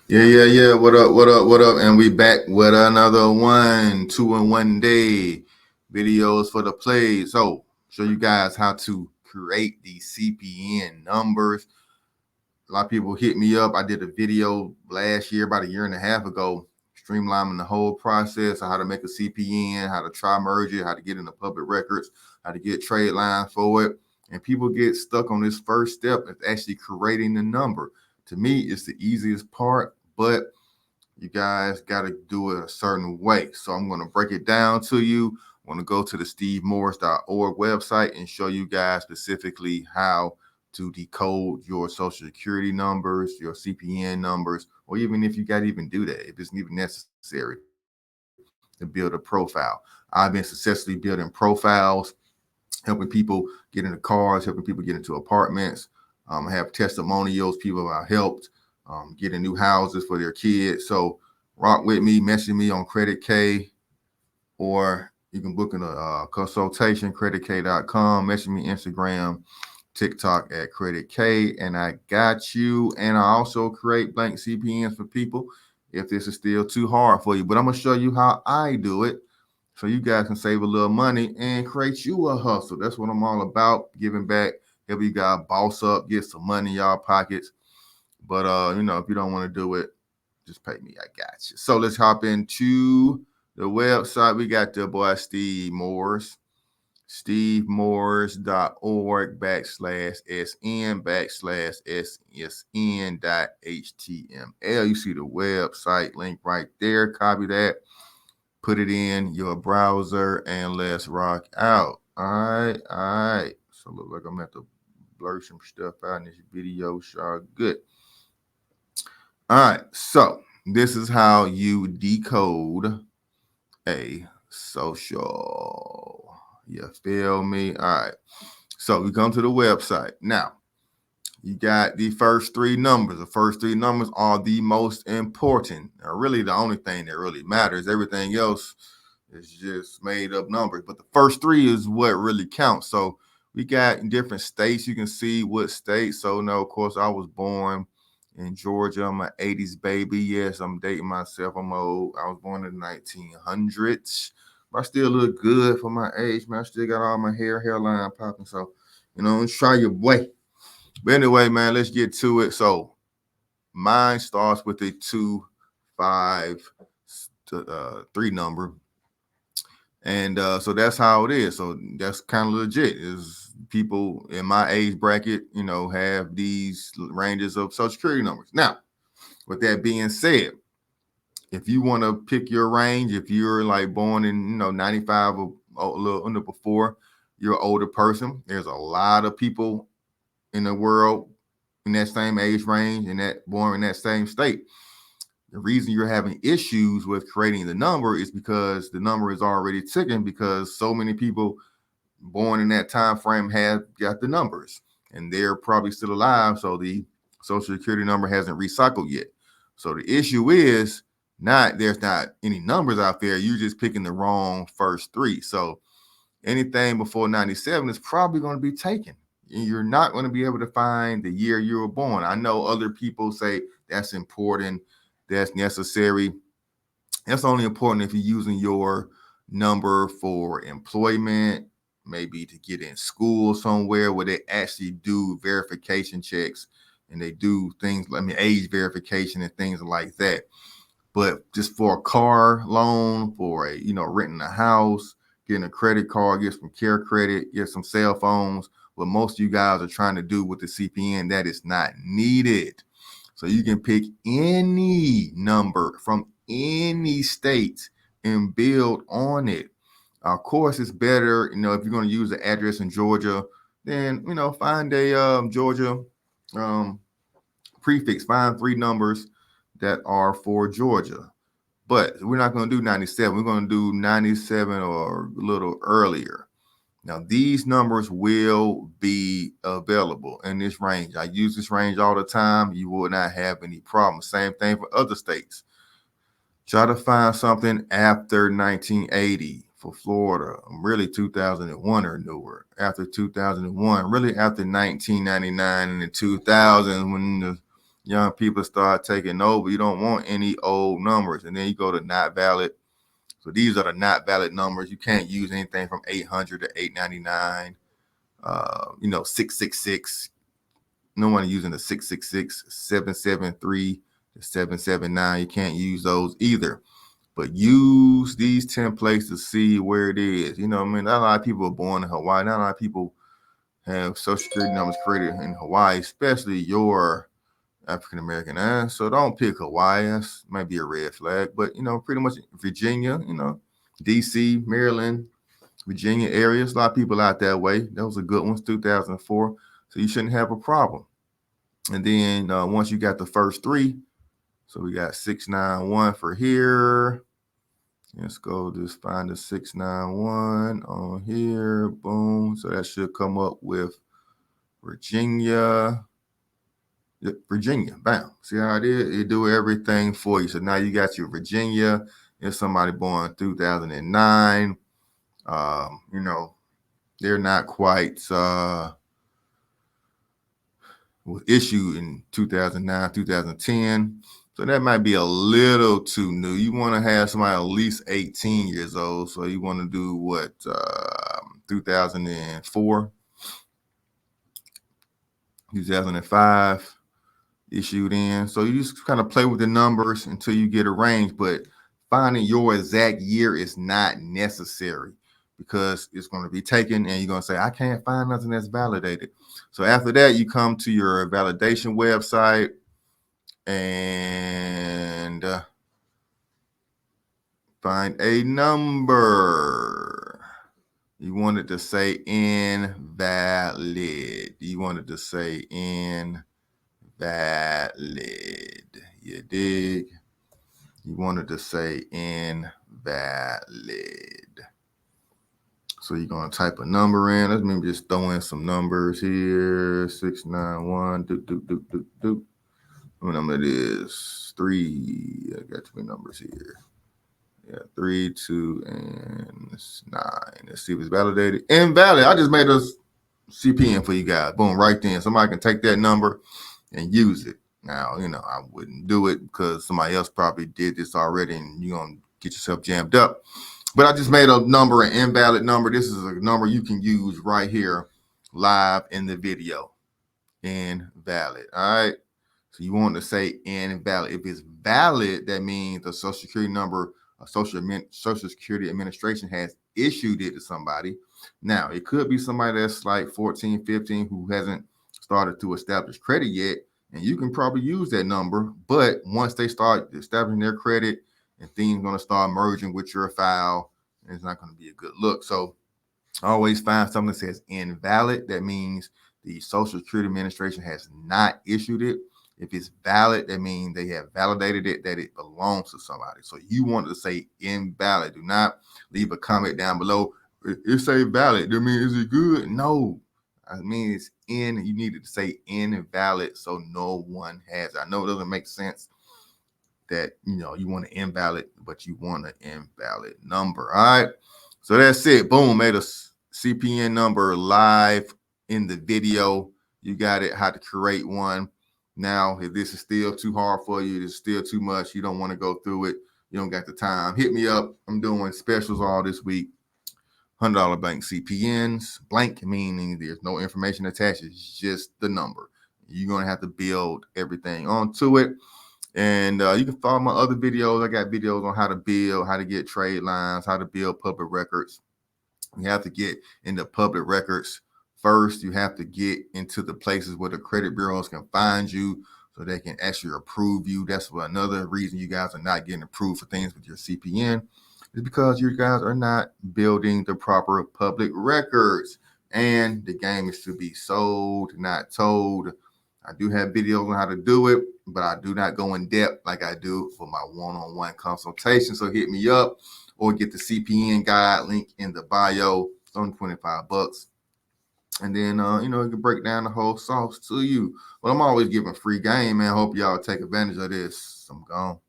Yeah. What up? What up? And we back with another 2 in 1 day videos for the play. So show you guys how to create these CPN numbers. A lot of people hit me up. I did a video last year, about a year and a half ago, streamlining the whole process of how to make a CPN, how to try merge it, how to get into public records, how to get trade lines for it. And people get stuck on this first step of actually creating the number. To me, it's the easiest part, but you guys got to do it a certain way. So I'm going to break it down to you. I'm going to go to the stevemorris.org website and show you guys specifically how to decode your social security numbers, your CPN numbers, or even if you got to even do that, if it's even necessary to build a profile. I've been successfully building profiles, helping people get into cars, helping people get into apartments. I have testimonials, people I've helped getting new houses for their kids. So rock with me, message me on Credit K, or you can book in a consultation, creditk.com, message me Instagram, TikTok at Credit K, and I got you. And I also create blank CPNs for people if this is still too hard for you. But I'm going to show you how I do it so you guys can save a little money and create you a hustle. That's what I'm all about, giving back, help you guys boss up, get some money in y'all pockets. But, if you don't want to do it, just pay me. I got you. So let's hop into the website. We got the boy Steve Morris, stevemorris.org/SN/SSN.html. You see the website link right there. Copy that, put it in your browser, and let's rock out. All right. So look like I'm going to have to blur some stuff out in this video. Sure, good. All right, so this is how you decode a social. You feel me? All right. So we come to the website. Now, you got the first three numbers. The first three numbers are the most important. They're really the only thing that really matters. Everything else is just made up numbers. But the first three is what really counts. So we got in different states. You can see what state. So, no, of course, I was born in Georgia. I'm an 80s baby. Yes, I'm dating myself. I'm old. I was born in the 1900s. But I still look good for my age, man. I still got all my hairline popping. So, try your boy. But anyway, man, let's get to it. So mine starts with a 2, 5, 3 number. And so that's how it is. So that's kind of legit. Is people in my age bracket, have these ranges of social security numbers. Now, with that being said, if you want to pick your range, if you're like born in 95 or a little under before, you're an older person. There's a lot of people in the world in that same age range and that born in that same state. The reason you're having issues with creating the number is because the number is already ticking, because so many people born in that time frame have got the numbers and they're probably still alive. So the social security number hasn't recycled yet. So the issue is there's not any numbers out there. You're just picking the wrong first three. So anything before 97 is probably going to be taken. You're not going to be able to find the year you were born. I know other people say that's important, that's necessary. That's only important if you're using your number for employment, maybe to get in school somewhere where they actually do verification checks and they do things like age verification and things like that. But just for a car loan, for renting a house, getting a credit card, get some care credit, get some cell phones, what most of you guys are trying to do with the CPN, that is not needed. So you can pick any number from any state and build on it. Of course, it's better, if you're going to use the address in Georgia, then, find a Georgia prefix, find 3 numbers that are for Georgia. But we're not going to do 97. We're going to do 97 or a little earlier. Now, these numbers will be available in this range. I use this range all the time. You will not have any problem. Same thing for other states. Try to find something after 1980 for Florida. Really 2001 or newer. After 2001, really after 1999 and the 2000s when young people start taking over. You don't want any old numbers. And then you go to not valid. So these are the not valid numbers. You can't use anything from 800 to 899, 666. No one using the 666, 773 to 779. You can't use those either. But use these templates to see where it is. You know what I mean? Not a lot of people are born in Hawaii. Not a lot of people have social security numbers created in Hawaii, especially your African American. So don't pick Hawaii. That might be a red flag. But, pretty much Virginia, DC, Maryland, Virginia areas. A lot of people out that way. Those are good ones, 2004. So you shouldn't have a problem. And then once you got the first three, so we got 691 for here. Let's go just find the 691 on here. Boom. So that should come up with Virginia. Virginia. Bam. See how it is? It do everything for you. So now you got your Virginia. If somebody born 2009, they're not quite was issued in 2009, 2010. So that might be a little too new. You want to have somebody at least 18 years old. So you want to do what, 2004, 2005 issued in. So you just kind of play with the numbers until you get a range. But finding your exact year is not necessary because it's going to be taken and you're going to say, I can't find nothing that's validated. So after that, you come to your validation website and find a number. You want it to say invalid. You want it to say invalid. You dig? You want it to say invalid. So you're going to type a number in. Let's maybe just throw in some numbers here. 691. What number it is? 3. I got too many numbers here. Yeah, 3, 2, and 9. Let's see if it's validated. Invalid. I just made a CPN for you guys. Boom, right then. Somebody can take that number and use it. Now, I wouldn't do it because somebody else probably did this already and you're going to get yourself jammed up. But I just made a number, an invalid number. This is a number you can use right here live in the video. Invalid. All right. So you want to say invalid. If it's valid, that means the Social Security number, Social Security Administration has issued it to somebody. Now, it could be somebody that's like 14, 15 who hasn't started to establish credit yet. And you can probably use that number. But once they start establishing their credit, and things are going to start merging with your file, and it's not going to be a good look. So always find something that says invalid. That means the Social Security Administration has not issued it. If it's valid, that means they have validated it, that it belongs to somebody. So you want to say invalid. Do not leave a comment down below. It say valid. I mean, is it good? No. I mean, it's in. You need to say invalid so no one has it. I know it doesn't make sense that, you want an invalid, but you want an invalid number. All right. So that's it. Boom. Made a CPN number live in the video. You got it. How to create one. Now, if this is still too hard for you, it's still too much, you don't want to go through it, you don't got the time, hit me up. I'm doing specials all this week. $100 blank CPNs. Blank meaning there's no information attached. It's just the number. You're going to have to build everything onto it. And you can follow my other videos. I got videos on how to build, how to get trade lines, how to build public records. You have to get into public records first. You have to get into the places where the credit bureaus can find you so they can actually approve you. That's another reason you guys are not getting approved for things with your CPN is because you guys are not building the proper public records. And the game is to be sold, not told. I do have videos on how to do it, but I do not go in depth like I do for my one-on-one consultation. So hit me up or get the CPN guide link in the bio. It's only $25. And then, you can break down the whole sauce to you. But I'm always giving free game, man. Hope y'all take advantage of this. I'm gone.